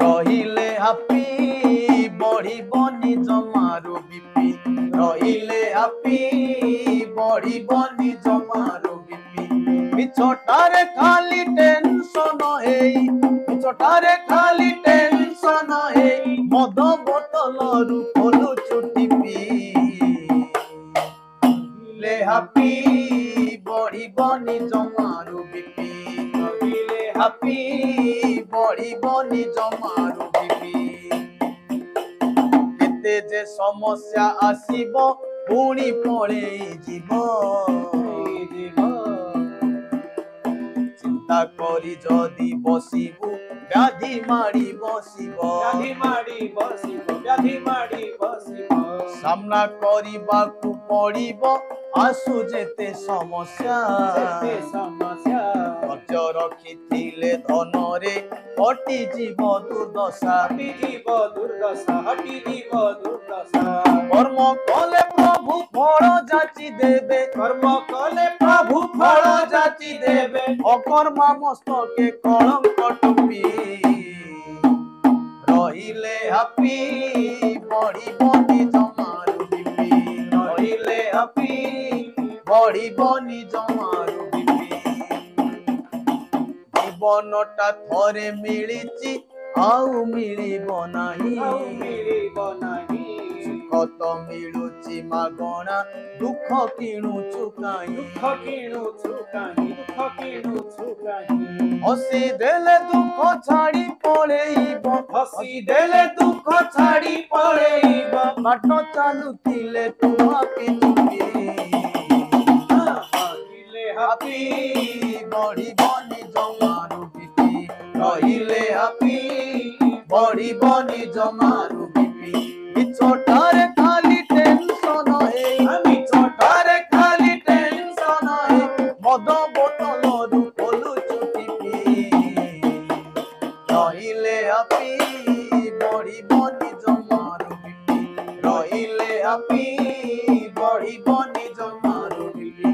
रहिले happy बढ़िबनी जमारू BP रहिले happy बढ़िबनी जमारू BP मिछटारे खाली टेंशन हेई मिछटारे खाली टेंशन हेई मद बोतलरू खोलु चुटी पी रहिले हापी बढ़िबनी जमारू बीपी रहिले हापी बढ़िबनी जमारू बीपी केते जे समस्या आसीबो पुणी पळेई जीवो चिंता करी जदि बसिबु व्याधि माड़ी बसिबो सामना करिबाकु पड़िबो आसु जेते समस्या धैर्य रखिथिले धन रे हटि जीव दुर्दशा कर्म कले प्रभु फल जाची देबे अकर्मा मस्तके कलंक टोपी रहिले हापी बढ़िबनी जमारू बीपी रहिले हापी बढ़िबनी जमारू बीपी जीवनटा थरे मिलिची आउ मिलिबो नाही सुख तो मिलुची मागणा दुख किणुचु काई हसी देले दुख छाड़ी पळेइबो बाट चालुथिले तुमा पिचुपी रहिले हापी बढ़िबनी जमारू बीपी रहिले हापी बढ़िबनी जमारू बीपी मिछटारे खाली टेंशन हेई मद बोतलरू खोलु चुटी पी रहिले हापी बढ़िबनी जमारू बीपी रहिले हापी बढ़िबनी जमारू बीपी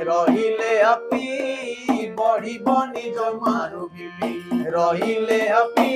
रहिले हापी बढ़िबनी जमारू बीपी रहिले हापी